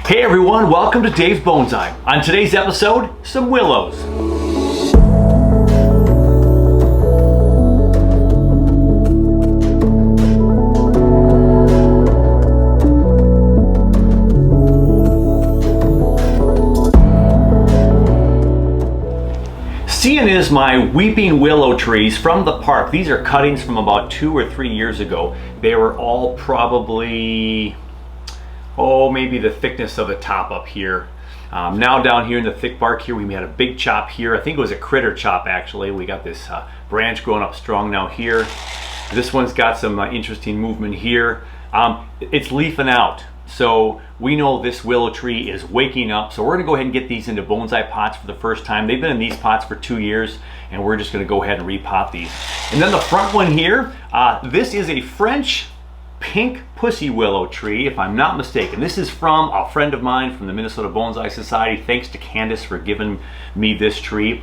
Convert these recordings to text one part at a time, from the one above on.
Hey everyone, welcome to Dave's Bonsai. On today's episode, some willows. Seeing is my weeping willow trees from the park. These are cuttings from about 2 or 3 years ago. They were all probably, maybe the thickness of the top up here. Now down here in the thick bark here, we had a big chop here. I think it was a critter chop actually. We got this branch growing up strong now here. This one's got some interesting movement here. It's leafing out. So we know this willow tree is waking up. So we're gonna go ahead and get these into bonsai pots for the first time. They've been in these pots for 2 years, and we're just gonna go ahead and repot these. And then the front one here, this is a French pink pussy willow tree, if I'm not mistaken. This is from a friend of mine from the Minnesota Bonsai Society. Thanks to Candace for giving me this tree.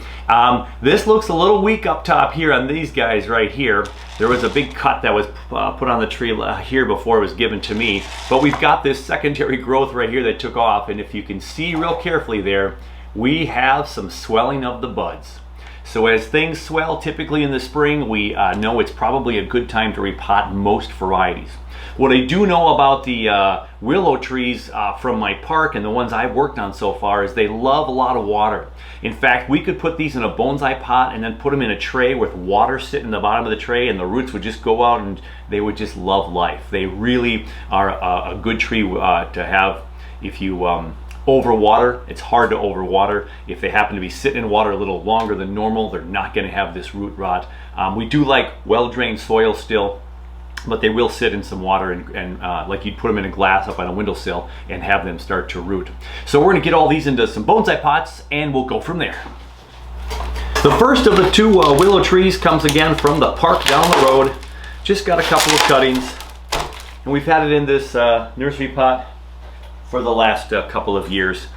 This looks a little weak up top here on these guys right here. There was a big cut that was put on the tree here before it was given to me, but we've got this secondary growth right here that took off, and if you can see real carefully there, we have some swelling of the buds. So as things swell typically in the spring, we know it's probably a good time to repot most varieties. What I do know about the willow trees from my park and the ones I've worked on so far is they love a lot of water. In fact, we could put these in a bonsai pot and then put them in a tray with water sitting in the bottom of the tray, and the roots would just go out and they would just love life. They really are a good tree to have if you overwater. It's hard to overwater. If they happen to be sitting in water a little longer than normal, they're not going to have this root rot. We do like well-drained soil still, but they will sit in some water and like you'd put them in a glass up on a windowsill and have them start to root. So we're going to get all these into some bonsai pots and we'll go from there. The first of the two willow trees comes again from the park down the road. Just got a couple of cuttings, and we've had it in this nursery pot for the last couple of years.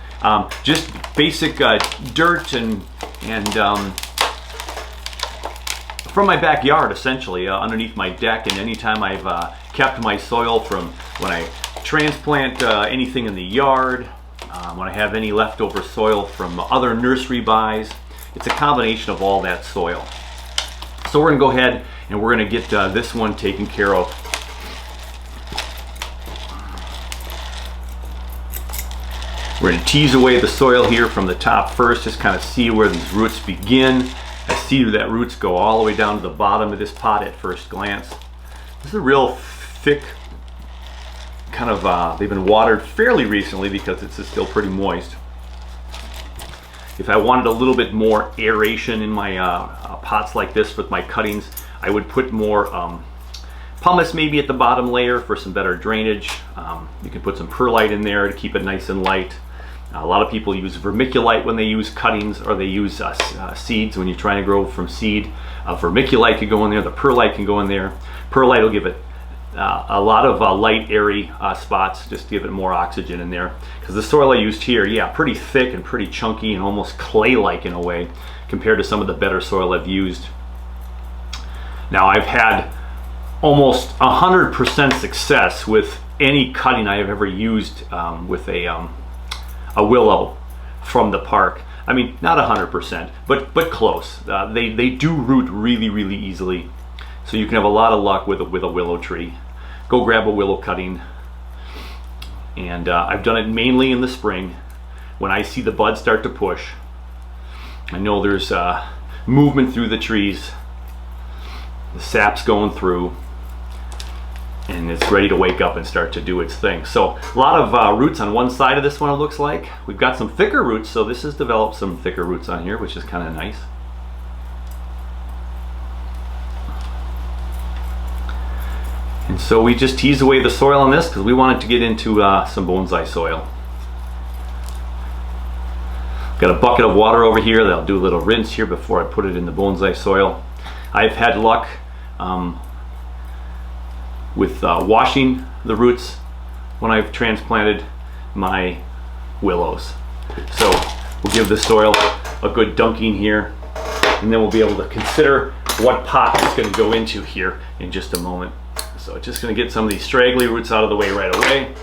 Just basic dirt and from my backyard, essentially, underneath my deck, and anytime I've kept my soil from when I transplant anything in the yard, when I have any leftover soil from other nursery buys, it's a combination of all that soil. So we're gonna go ahead and we're gonna get this one taken care of. We're gonna tease away the soil here from the top first, just kind of see where these roots begin. I see that roots go all the way down to the bottom of this pot at first glance. This is a real thick, kind of, they've been watered fairly recently because it's still pretty moist. If I wanted a little bit more aeration in my pots like this with my cuttings, I would put more pumice maybe at the bottom layer for some better drainage. You can put some perlite in there to keep it nice and light. A lot of people use vermiculite when they use cuttings, or they use seeds when you're trying to grow from seed. Vermiculite can go in there, the perlite can go in there. Perlite will give it a lot of light, airy spots, just give it more oxygen in there. Because the soil I used here, yeah, pretty thick and pretty chunky and almost clay-like in a way, compared to some of the better soil I've used. Now I've had almost 100% success with any cutting I have ever used with a willow from the park. I mean, not 100%, but close. They do root really, really easily. So you can have a lot of luck with a willow tree. Go grab a willow cutting. And I've done it mainly in the spring when I see the buds start to push. I know there's movement through the trees. The sap's going through, and it's ready to wake up and start to do its thing. So a lot of roots on one side of this one, it looks like. We've got some thicker roots, so this has developed some thicker roots on here, which is kind of nice. And so we just tease away the soil on this because we want it to get into some bonsai soil. Got a bucket of water over here that I'll do a little rinse here before I put it in the bonsai soil. I've had luck with washing the roots when I've transplanted my willows. So we'll give the soil a good dunking here, and then we'll be able to consider what pot it's going to go into here in just a moment. So just going to get some of these straggly roots out of the way right away.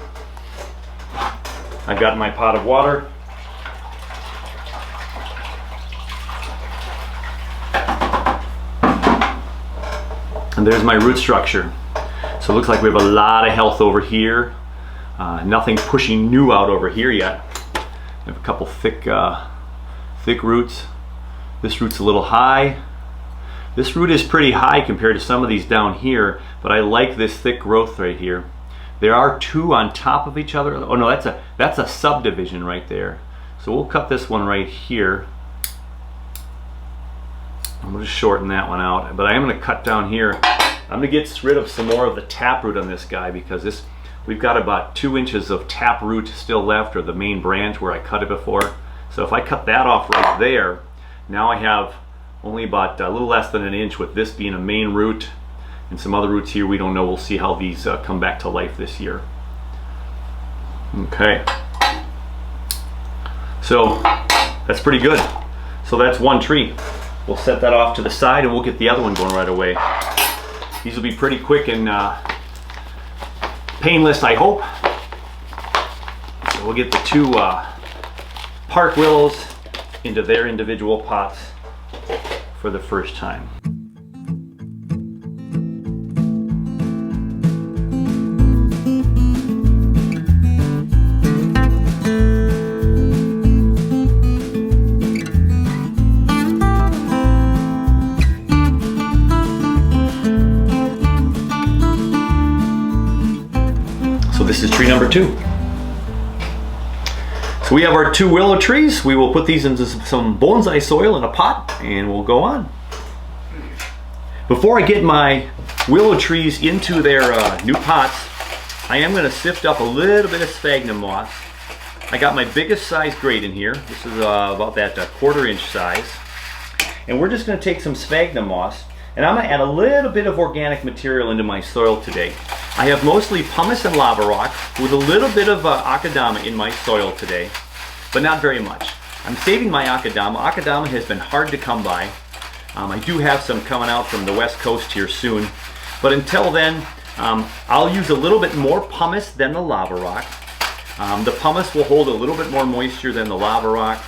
I've got my pot of water. And there's my root structure. So it looks like we have a lot of health over here. Nothing pushing new out over here yet. We have a couple thick roots. This root's a little high. This root is pretty high compared to some of these down here, but I like this thick growth right here. There are two on top of each other. Oh no, that's a subdivision right there. So we'll cut this one right here. I'm going to shorten that one out, but I am going to cut down here. I'm going to get rid of some more of the taproot on this guy because we've got about 2 inches of taproot still left, or the main branch where I cut it before. So if I cut that off right there, now I have only about a little less than an inch, with this being a main root and some other roots here. We don't know. We'll see how these come back to life this year. Okay. So that's pretty good. So that's one tree. We'll set that off to the side and we'll get the other one going right away. These will be pretty quick and painless, I hope. So we'll get the two park willows into their individual pots for the first time. This is tree number 2. So we have our 2 willow trees. We will put these into some bonsai soil in a pot and we'll go on. Before I get my willow trees into their new pots, I am going to sift up a little bit of sphagnum moss. I got my biggest size grate in here. This is about that 1/4 inch size. And we're just going to take some sphagnum moss and I'm going to add a little bit of organic material into my soil today. I have mostly pumice and lava rock with a little bit of akadama in my soil today, but not very much. I'm saving my akadama. Akadama has been hard to come by. I do have some coming out from the west coast here soon, but until then, I'll use a little bit more pumice than the lava rock. The pumice will hold a little bit more moisture than the lava rock,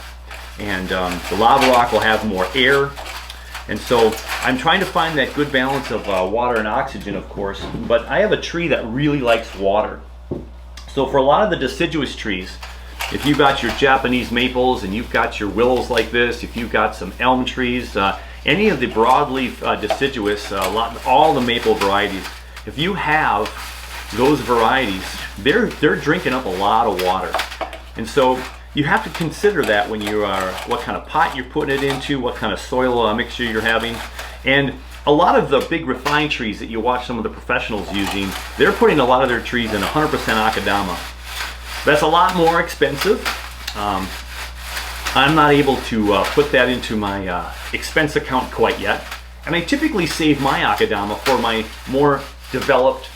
and the lava rock will have more air. And so I'm trying to find that good balance of water and oxygen, of course, but I have a tree that really likes water. So for a lot of the deciduous trees, if you've got your Japanese maples and you've got your willows like this, if you've got some elm trees, any of the broadleaf deciduous, all the maple varieties, if you have those varieties, they're drinking up a lot of water. And so you have to consider that when you are, what kind of pot you're putting it into, what kind of soil mixture you're having. And a lot of the big refined trees that you watch some of the professionals using, they're putting a lot of their trees in 100% akadama. That's a lot more expensive. I'm not able to put that into my expense account quite yet. And I typically save my akadama for my more developed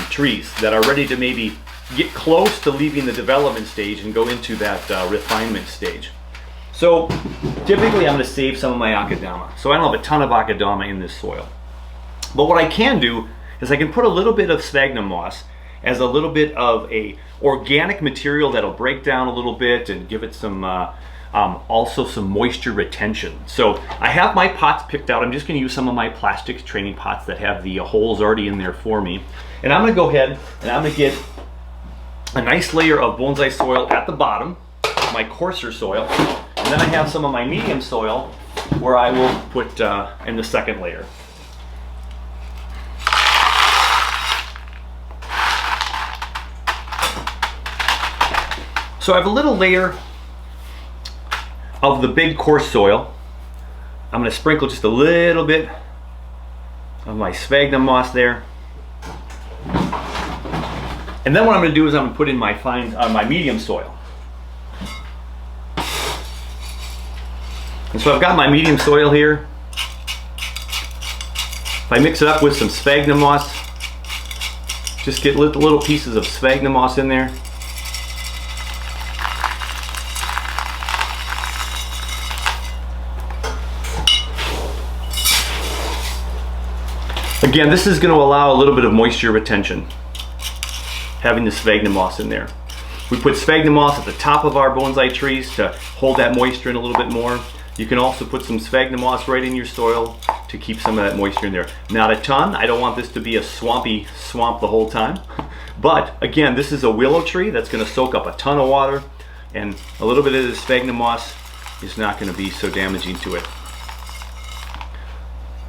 trees that are ready to maybe get close to leaving the development stage and go into that refinement stage. So typically I'm going to save some of my akadama. So I don't have a ton of akadama in this soil. But what I can do is I can put a little bit of sphagnum moss as a little bit of a organic material that'll break down a little bit and give it some also some moisture retention. So I have my pots picked out. I'm just going to use some of my plastic training pots that have the holes already in there for me. And I'm going to go ahead and I'm going to get a nice layer of bonsai soil at the bottom, my coarser soil, and then I have some of my medium soil where I will put in the second layer. So I have a little layer of the big coarse soil. I'm going to sprinkle just a little bit of my sphagnum moss there. And then what I'm going to do is I'm going to put in my my medium soil. And so I've got my medium soil here. If I mix it up with some sphagnum moss, just get little pieces of sphagnum moss in there. Again, this is going to allow a little bit of moisture retention, having the sphagnum moss in there. We put sphagnum moss at the top of our bonsai trees to hold that moisture in a little bit more. You can also put some sphagnum moss right in your soil to keep some of that moisture in there. Not a ton. I don't want this to be a swampy swamp the whole time. But again, this is a willow tree that's going to soak up a ton of water, and a little bit of the sphagnum moss is not going to be so damaging to it.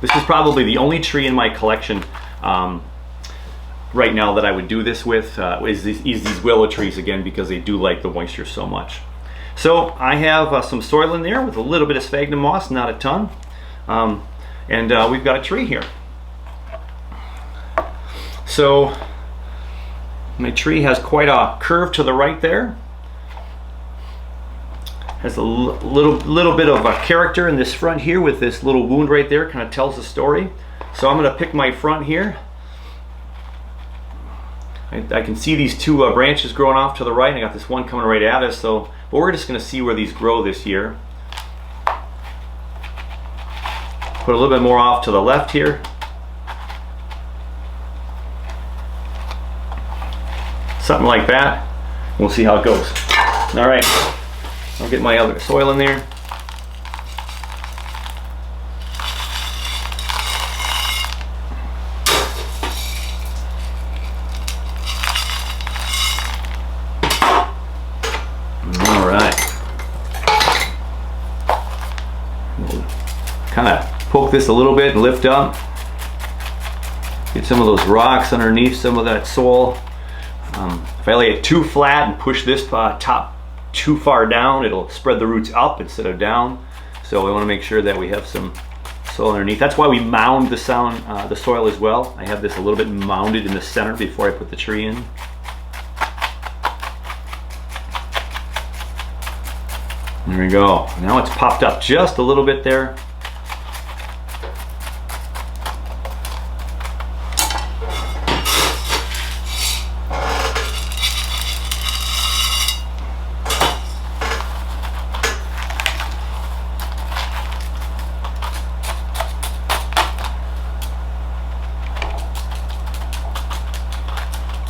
This is probably the only tree in my collection right now that I would do this with, is these willow trees, again, because they do like the moisture so much. So I have some soil in there with a little bit of sphagnum moss, not a ton, and we've got a tree here. So my tree has quite a curve to the right there. Has a little bit of a character in this front here with this little wound right there, kind of tells the story. So I'm going to pick my front here. I can see these two branches growing off to the right. I got this one coming right at us, so but we're just going to see where these grow this year. Put a little bit more off to the left here. Something like that. We'll see how it goes. All right, I'll get my other soil in there. All right. We'll kind of poke this a little bit and lift up. Get some of those rocks underneath some of that soil. If I lay it too flat and push this top too far down, it'll spread the roots up instead of down. So we want to make sure that we have some soil underneath. That's why we mound the soil as well. I have this a little bit mounded in the center before I put the tree in. There we go. Now it's popped up just a little bit there.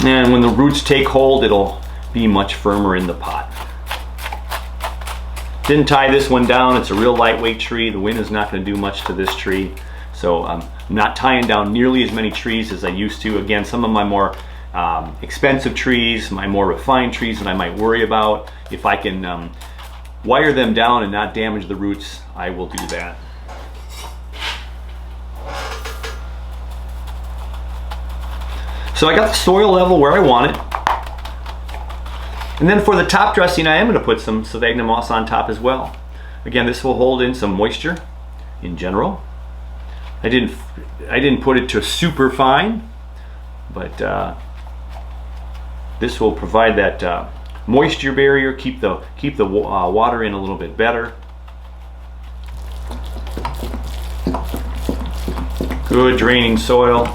And when the roots take hold, it'll be much firmer in the pot. Didn't tie this one down. It's a real lightweight tree. The wind is not going to do much to this tree. So I'm not tying down nearly as many trees as I used to. Again, some of my more expensive trees, my more refined trees that I might worry about, if I can wire them down and not damage the roots, I will do that. So I got the soil level where I want it. And then for the top dressing, I am going to put some sphagnum moss on top as well. Again, this will hold in some moisture in general. I didn't put it to super fine, but this will provide that moisture barrier, keep the water in a little bit better. Good draining soil.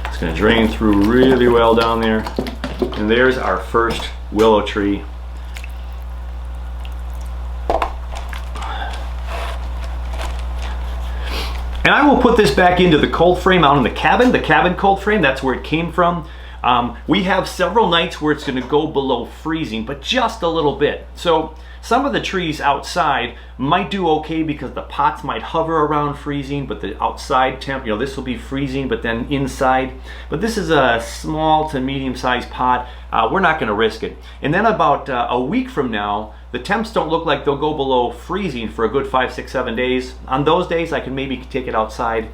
It's going to drain through really well down there. And there's our first willow tree. And I will put this back into the cold frame out in the cabin cold frame. That's where it came from. We have several nights where it's going to go below freezing, but just a little bit. So some of the trees outside might do okay because the pots might hover around freezing, but the outside temp, this will be freezing, but then inside. But this is a small to medium-sized pot. We're not going to risk it. And then about a week from now, the temps don't look like they'll go below freezing for a good 5, 6, 7 days. On those days, I can maybe take it outside,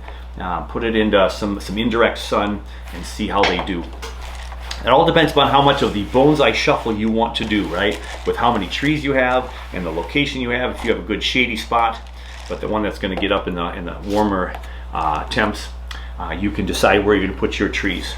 put it into some indirect sun, and see how they do. It all depends upon how much of the bonsai shuffle you want to do, right? With how many trees you have and the location you have. If you have a good shady spot, but the one that's going to get up in the warmer temps, you can decide where you're going to put your trees.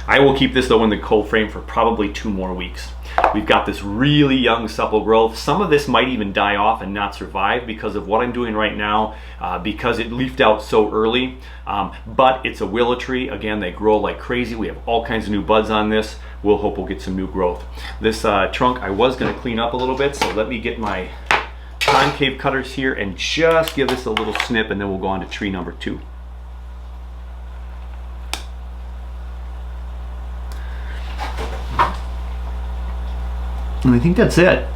I will keep this though in the cold frame for probably 2 more weeks. We've got this really young supple growth. Some of this might even die off and not survive because of what I'm doing right now, because it leafed out so early. But it's a willow tree. Again, they grow like crazy. We have all kinds of new buds on this. We'll hope we'll get some new growth. This trunk I was going to clean up a little bit, so let me get my concave cutters here and just give this a little snip, and then we'll go on to tree number 2. And I think that's it.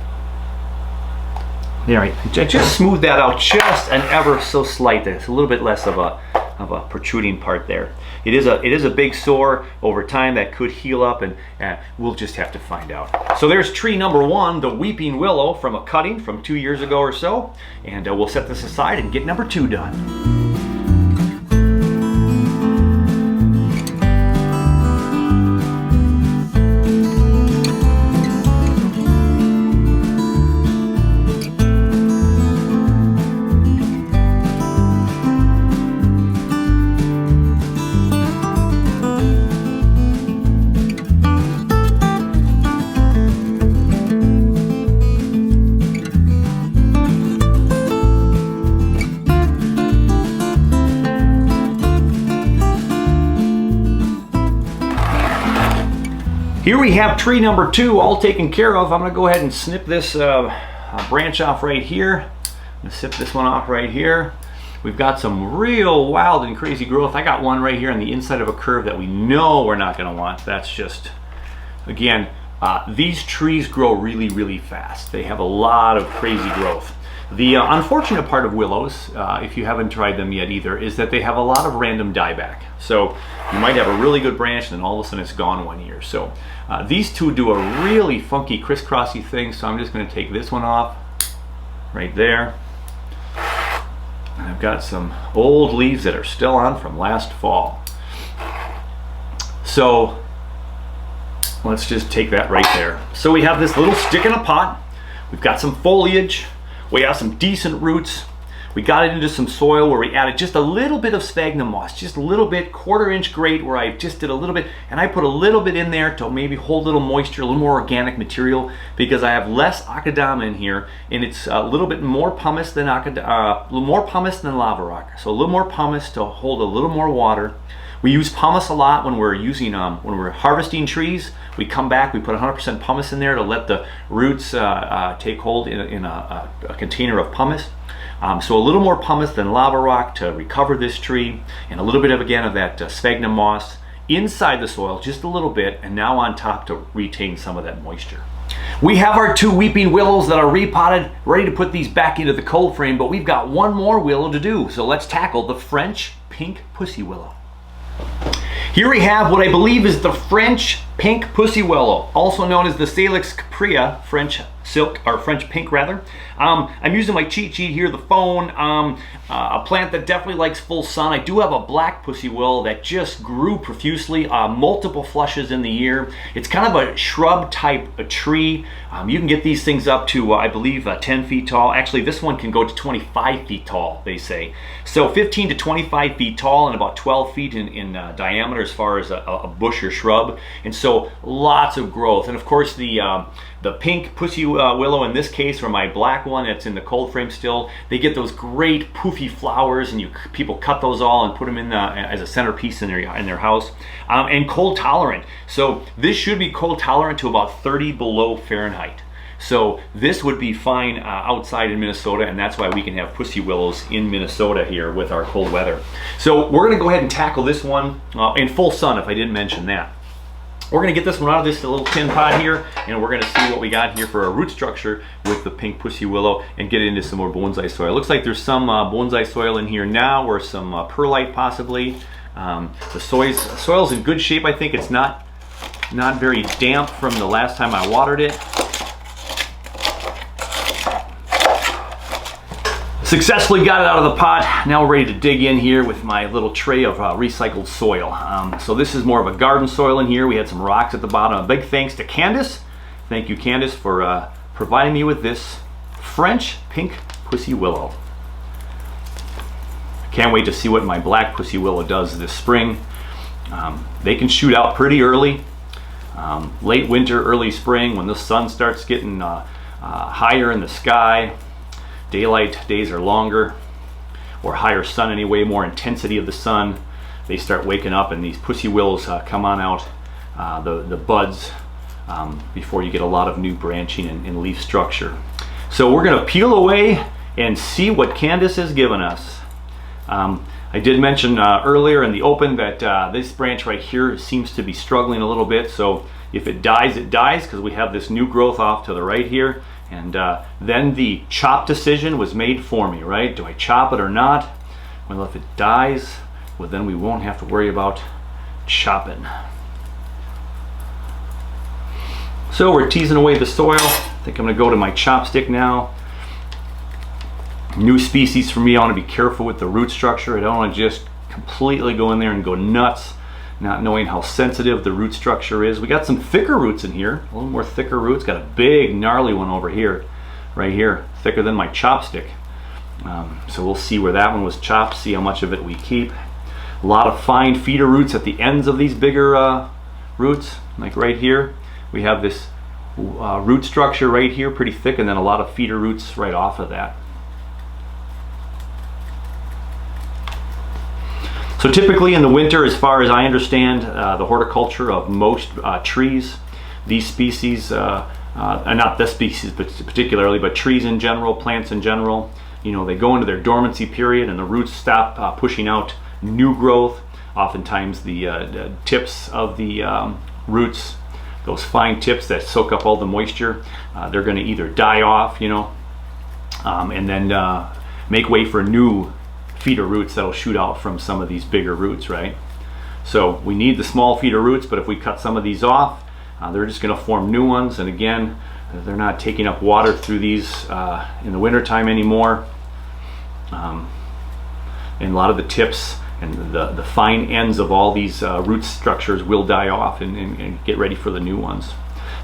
There, I just smoothed that out just an ever so slight. There's a little bit less of a protruding part there. It is a big sore. Over time that could heal up, and we'll just have to find out. So there's tree number 1, the weeping willow from a cutting from 2 years ago or so, and we'll set this aside and get number 2 done. Here we have tree number 2 all taken care of. I'm going to go ahead and snip this branch off right here. I'm going to snip this one off right here. We've got some real wild and crazy growth. I got one right here on the inside of a curve that we know we're not going to want. That's just, again, these trees grow really, really fast. They have a lot of crazy growth. The unfortunate part of willows, if you haven't tried them yet either, is that they have a lot of random dieback. So you might have a really good branch and then all of a sudden it's gone 1 year. So these two do a really funky crisscrossy thing. So I'm just going to take this one off right there. And I've got some old leaves that are still on from last fall. So let's just take that right there. So we have this little stick in a pot. We've got some foliage. We have some decent roots. We got it into some soil where we added just a little bit of sphagnum moss, just a little bit, 1/4 inch grate, where I just did a little bit, and I put a little bit in there to maybe hold a little moisture, a little more organic material, because I have less akadama in here, and it's a little bit more pumice than lava rock. So a little more pumice to hold a little more water. We use pumice a lot when we're using when we're harvesting trees. We come back, we put 100% pumice in there to let the roots take hold in a container of pumice. So a little more pumice than lava rock to recover this tree, and a little bit of, again, of that sphagnum moss inside the soil, just a little bit, and now on top to retain some of that moisture. We have our 2 weeping willows that are repotted, ready to put these back into the cold frame, but we've got one more willow to do. So let's tackle the French pink pussy willow. Here we have what I believe is the French pink pussy willow, also known as the Salix caprea, French silk, or French pink rather. I'm using my cheat sheet here, the phone, a plant that definitely likes full sun. I do have a black pussy willow that just grew profusely, multiple flushes in the year. It's kind of a shrub type of tree. You can get these things up to, I believe, 10 feet tall. Actually, this one can go to 25 feet tall, they say. So 15 to 25 feet tall and about 12 feet in diameter as far as a bush or shrub. And so lots of growth. And of course, the pink pussy willow in this case, or my black one that's in the cold frame still, they get those great poofy flowers, and people cut those all and put them in as a centerpiece in their house. And cold tolerant. So this should be cold tolerant to about 30 below Fahrenheit. So this would be fine outside in Minnesota, and that's why we can have pussy willows in Minnesota here with our cold weather. So we're going to go ahead and tackle this one in full sun, if I didn't mention that. We're going to get this one out of this little tin pot here, and we're going to see what we got here for a root structure with the pink pussy willow, and get into some more bonsai soil. It looks like there's some bonsai soil in here now, or some perlite possibly. The soil's in good shape. I think it's not very damp from the last time I watered it. Successfully got it out of the pot. Now we're ready to dig in here with my little tray of recycled soil. So this is more of a garden soil in here. We had some rocks at the bottom. A big thanks to Candace. Thank you, Candace, for providing me with this French pink pussy willow. Can't wait to see what my black pussy willow does this spring. They can shoot out pretty early. Late winter, early spring, when the sun starts getting higher in the sky. Daylight days are longer, or higher sun anyway, more intensity of the sun. They start waking up, and these pussy willows come on out, the buds, before you get a lot of new branching and leaf structure. So we're going to peel away and see what Candace has given us. I did mention earlier in the open that this branch right here seems to be struggling a little bit, so if it dies, it dies, because we have this new growth off to the right here. And then the chop decision was made for me, right? Do I chop it or not? Well, if it dies, well, then we won't have to worry about chopping. So we're teasing away the soil. I think I'm gonna go to my chopstick now. New species for me, I wanna be careful with the root structure. I don't wanna just completely go in there and go nuts, not knowing how sensitive the root structure is. We got some thicker roots in here, a little more thicker roots. Got a big gnarly one over here, right here, thicker than my chopstick. So we'll see where that one was chopped, see how much of it we keep. A lot of fine feeder roots at the ends of these bigger roots, like right here. We have this root structure right here, pretty thick, and then a lot of feeder roots right off of that. So typically in the winter, as far as I understand the horticulture of most trees, these species, not this species particularly, but trees in general, plants in general, you know, they go into their dormancy period and the roots stop pushing out new growth. Oftentimes the tips of the roots, those fine tips that soak up all the moisture, they're going to either die off, you know, and then make way for new feeder roots that'll shoot out from some of these bigger roots, right? So we need the small feeder roots, but if we cut some of these off, they're just going to form new ones. And again, they're not taking up water through these in the winter time anymore. And a lot of the tips and the fine ends of all these root structures will die off and get ready for the new ones.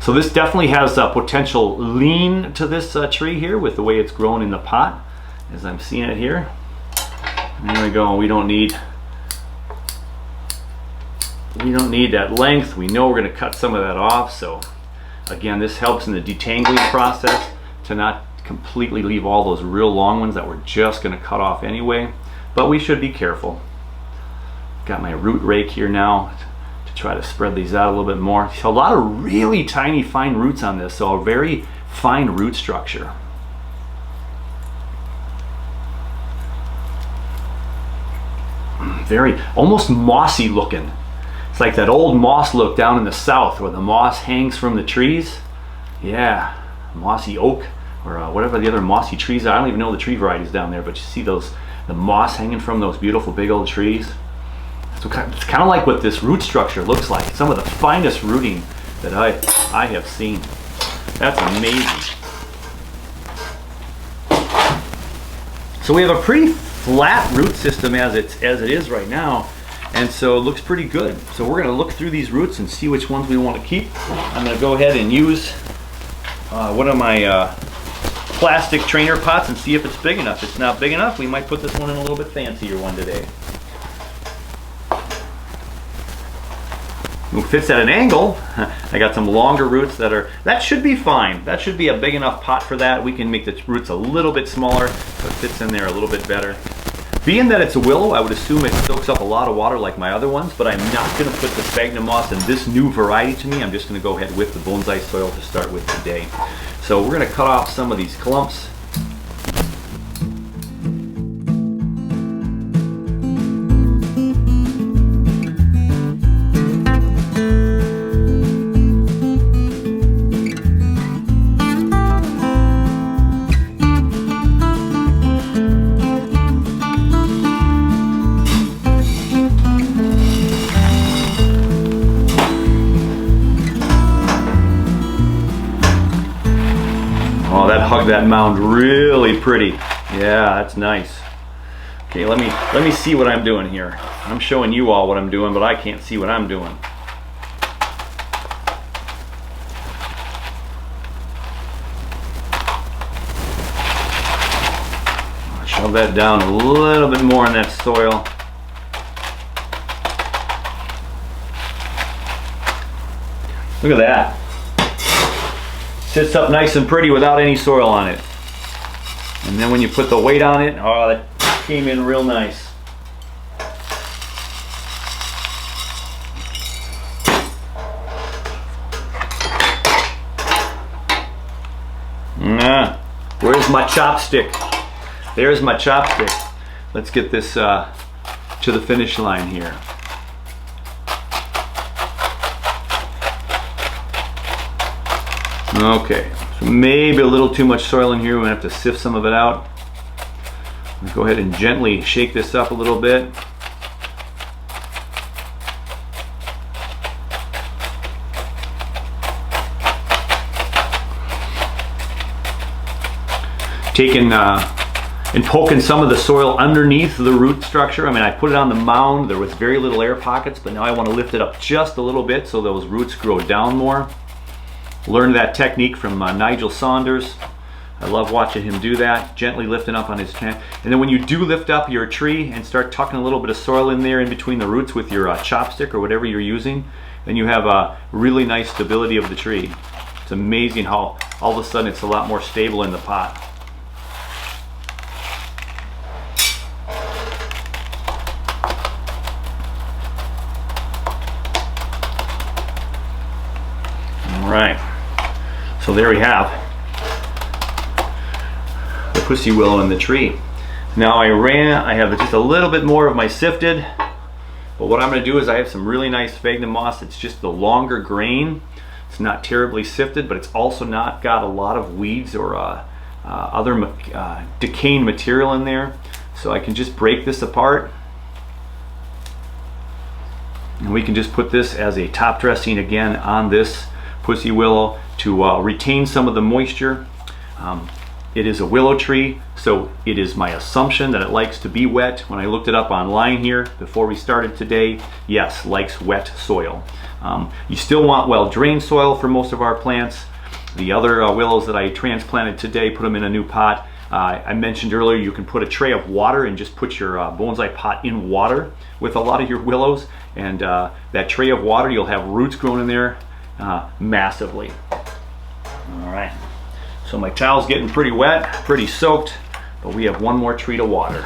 So this definitely has a potential lean to this tree here with the way it's grown in the pot, as I'm seeing it here. There we go. We don't need that length. We know we're going to cut some of that off. So again, this helps in the detangling process to not completely leave all those real long ones that we're just going to cut off anyway. But we should be careful. Got my root rake here now to try to spread these out a little bit more. So a lot of really tiny fine roots on this, so a very fine root structure. Very almost mossy looking. It's like that old moss look down in the south where the moss hangs from the trees. Yeah, mossy oak or whatever the other mossy trees are. I don't even know the tree varieties down there, but you see the moss hanging from those beautiful big old trees. So it's kind of like what this root structure looks like. Some of the finest rooting that I have seen. That's amazing. So we have a pretty flat root system as it is right now, and so it looks pretty good. So we're going to look through these roots and see which ones we want to keep. I'm going to go ahead and use one of my plastic trainer pots and see if it's big enough. If it's not big enough, we might put this one in a little bit fancier one today. It fits at an angle. I got some longer roots that should be fine. That should be a big enough pot for that. We can make the roots a little bit smaller so it fits in there a little bit better. Being that it's a willow, I would assume it soaks up a lot of water like my other ones, but I'm not going to put the sphagnum moss in this new variety to me. I'm just going to go ahead with the bonsai soil to start with today. So we're going to cut off some of these clumps. Hug that mound really pretty. Yeah, that's nice. Okay, let me see what I'm doing here. I'm showing you all what I'm doing, but I can't see what I'm doing. I'll shove that down a little bit more in that soil. Look at that. Sits up nice and pretty without any soil on it. And then when you put the weight on it, oh, that came in real nice. Where's my chopstick? There's my chopstick. Let's get this to the finish line here. Okay, so maybe a little too much soil in here. We're gonna have to sift some of it out. Let's go ahead and gently shake this up a little bit. Taking and poking some of the soil underneath the root structure. I mean, I put it on the mound. There was very little air pockets, but now I want to lift it up just a little bit so those roots grow down more. Learned that technique from Nigel Saunders. I love watching him do that, gently lifting up on his plant. And then when you do lift up your tree and start tucking a little bit of soil in there in between the roots with your chopstick or whatever you're using, then you have a really nice stability of the tree. It's amazing how all of a sudden it's a lot more stable in the pot. All right, so there we have the pussy willow in the tree. Now I have just a little bit more of my sifted, but what I'm going to do is I have some really nice sphagnum moss. It's just the longer grain. It's not terribly sifted, but it's also not got a lot of weeds or other decaying material in there. So I can just break this apart, and we can just put this as a top dressing again on this pussy willow to retain some of the moisture. It is a willow tree, so it is my assumption that it likes to be wet. When I looked it up online here before we started today, yes, likes wet soil. You still want well-drained soil for most of our plants. The other willows that I transplanted today, put them in a new pot. I mentioned earlier you can put a tray of water and just put your bonsai pot in water with a lot of your willows, and that tray of water, you'll have roots growing in there massively. All right, so my towel's getting pretty wet, pretty soaked, but we have one more tree to water.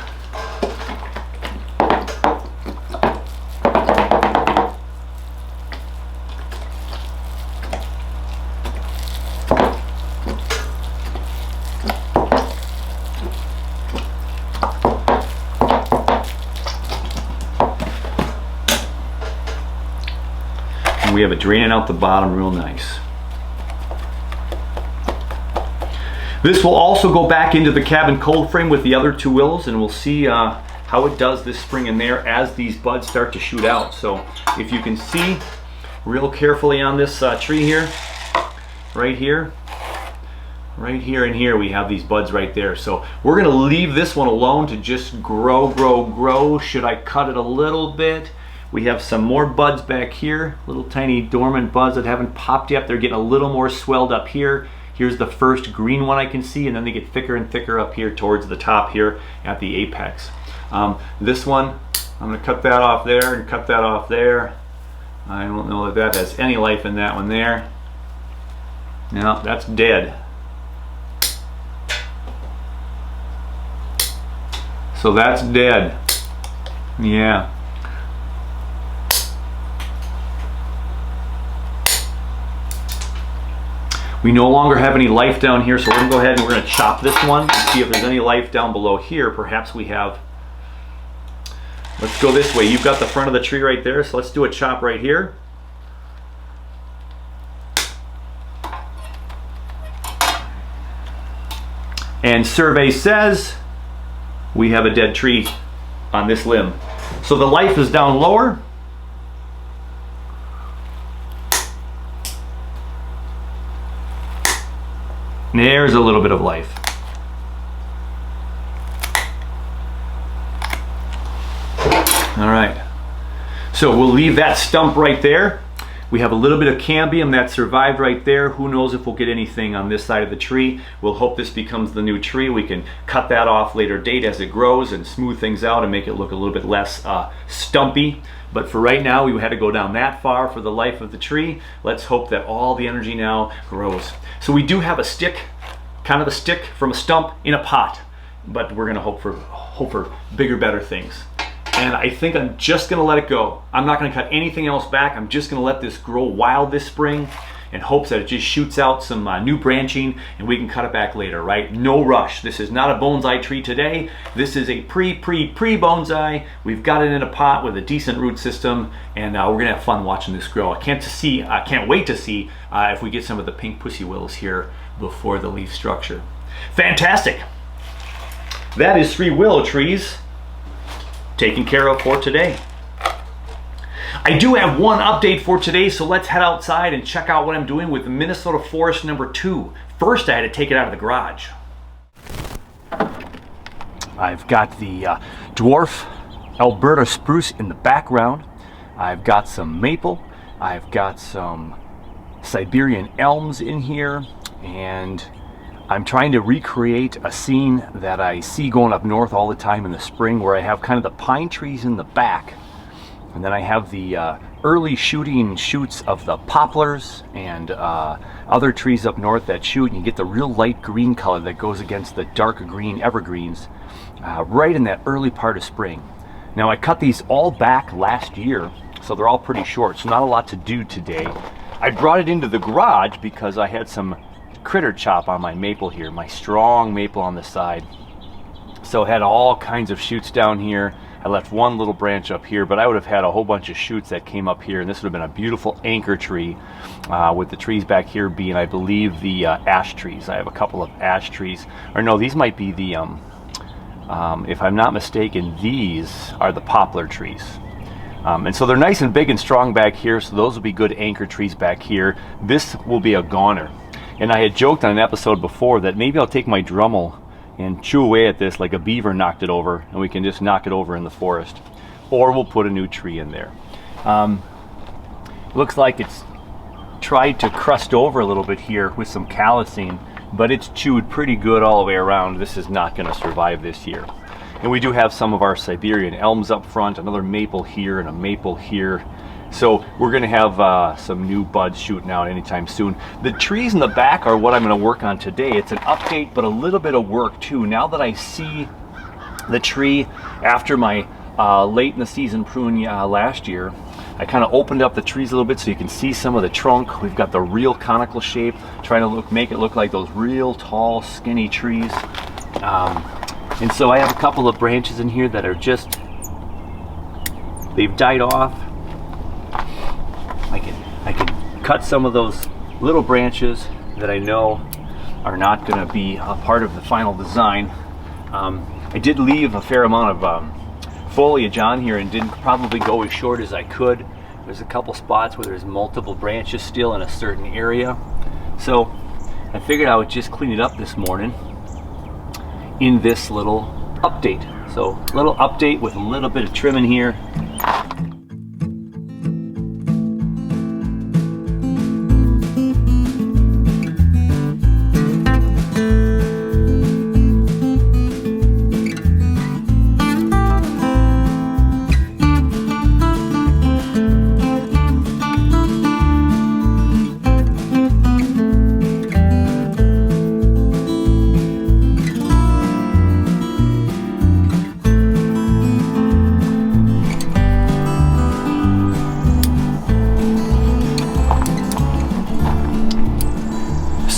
We have it draining out the bottom real nice. This will also go back into the cabin cold frame with the other two willows, and we'll see how it does this spring in there as these buds start to shoot out. So if you can see real carefully on this tree here, right here and here, we have these buds right there. So we're gonna leave this one alone to just grow. Should I cut it a little bit? We have some more buds back here, little tiny dormant buds that haven't popped yet. They're getting a little more swelled up here. Here's the first green one I can see, and then they get thicker and thicker up here towards the top here at the apex. This one, I'm gonna cut that off there and cut that off there. I don't know that that has any life in that one there. No, that's dead. So that's dead. Yeah. We no longer have any life down here, so we're gonna go ahead and we're gonna chop this one and see if there's any life down below here. Perhaps we have. Let's go this way. You've got the front of the tree right there, so let's do a chop right here. And survey says we have a dead tree on this limb. So the life is down lower. There's a little bit of life. All right, so we'll leave that stump right there. We have a little bit of cambium that survived right there. Who knows if we'll get anything on this side of the tree. We'll hope this becomes the new tree. We can cut that off later date as it grows and smooth things out and make it look a little bit less stumpy. But for right now, we had to go down that far for the life of the tree. Let's hope that all the energy now grows. So we do have a stick, kind of a stick from a stump in a pot, but we're gonna hope for bigger, better things. And I think I'm just gonna let it go. I'm not gonna cut anything else back. I'm just gonna let this grow wild this spring. in hopes that it just shoots out some new branching and we can cut it back later, right? No rush. This is not a bonsai tree today. This is a pre-bonsai. We've got it in a pot with a decent root system, and we're gonna have fun watching this grow. I can't wait to see if we get some of the pink pussy willows here before the leaf structure. Fantastic. That is 3 willow trees taken care of for today. I do have one update for today, so let's head outside and check out what I'm doing with Minnesota Forest number 2. First, I had to take it out of the garage. I've got the dwarf Alberta spruce in the background. I've got some maple. I've got some Siberian elms in here, and I'm trying to recreate a scene that I see going up north all the time in the spring, where I have kind of the pine trees in the back, and then I have the early shooting shoots of the poplars and other trees up north that shoot, and you get the real light green color that goes against the dark green evergreens right in that early part of spring. Now, I cut these all back last year, so they're all pretty short, so not a lot to do today. I brought it into the garage because I had some critter chop on my maple here, my strong maple on the side. So I had all kinds of shoots down here. I left one little branch up here, but I would have had a whole bunch of shoots that came up here, and this would have been a beautiful anchor tree, with the trees back here being, I believe, the ash trees. I have a couple of ash trees, or no, these might be the, if I'm not mistaken, these are the poplar trees. And so they're nice and big and strong back here, so those will be good anchor trees back here. This will be a goner. And I had joked on an episode before that maybe I'll take my Dremel and chew away at this like a beaver knocked it over, and we can just knock it over in the forest. Or we'll put a new tree in there. Looks like it's tried to crust over a little bit here with some callicine, but it's chewed pretty good all the way around. This is not going to survive this year. And we do have some of our Siberian elms up front, another maple here and a maple here. So we're going to have some new buds shooting out anytime soon. The trees in the back are what I'm going to work on today. It's an update, but a little bit of work too. Now that I see the tree after my late in the season prune last year, I kind of opened up the trees a little bit so you can see some of the trunk. We've got the real conical shape, trying to make it look like those real tall, skinny trees. And so I have a couple of branches in here that are just, they've died off. I can cut some of those little branches that I know are not going to be a part of the final design. I did leave a fair amount of foliage on here and didn't probably go as short as I could. There's a couple spots where there's multiple branches still in a certain area. So I figured I would just clean it up this morning in this little update. So a little update with a little bit of trim in here.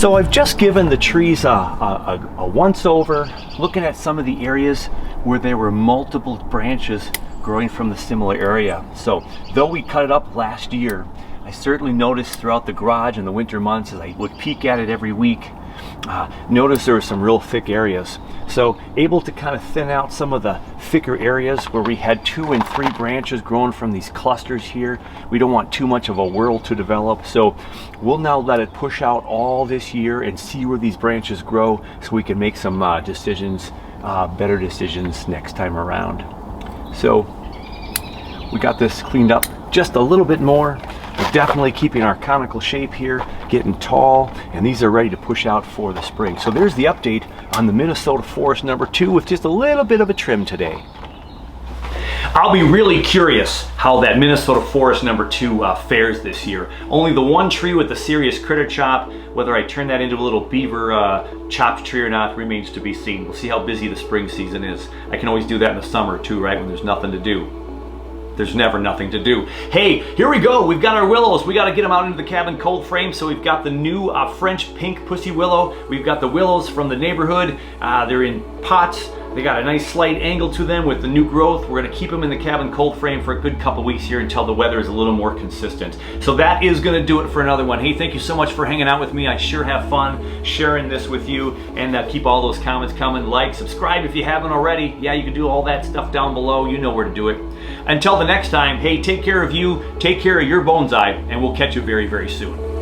So I've just given the trees a once over, looking at some of the areas where there were multiple branches growing from the similar area. So though we cut it up last year, I certainly noticed throughout the garage in the winter months as I would peek at it every week, notice there were some real thick areas. So able to kind of thin out some of the thicker areas where we had 2 and 3 branches growing from these clusters here. We don't want too much of a whirl to develop, so we'll now let it push out all this year and see where these branches grow so we can make some decisions, better decisions next time around. So we got this cleaned up just a little bit more. We're definitely keeping our conical shape here, getting tall, and these are ready to push out for the spring. So there's the update on the Minnesota Forest number 2 with just a little bit of a trim today. I'll be really curious how that Minnesota Forest number 2 fares this year. Only the one tree with the serious critter chop, whether I turn that into a little beaver chopped tree or not remains to be seen. We'll see how busy the spring season is. I can always do that in the summer too, right, when there's nothing to do. there's never nothing to do. Hey, here we go. We've got our willows. We got to get them out into the cabin cold frame. So we've got the new French pink pussy willow. We've got the willows from the neighborhood. They're in pots. They got a nice slight angle to them with the new growth. We're going to keep them in the cabin cold frame for a good couple weeks here until the weather is a little more consistent. So that is going to do it for another one. Hey, thank you so much for hanging out with me. I sure have fun sharing this with you. And keep all those comments coming. Like, subscribe if you haven't already. Yeah, you can do all that stuff down below. You know where to do it. Until the next time, hey, take care of you, take care of your bonsai, and we'll catch you very, very soon.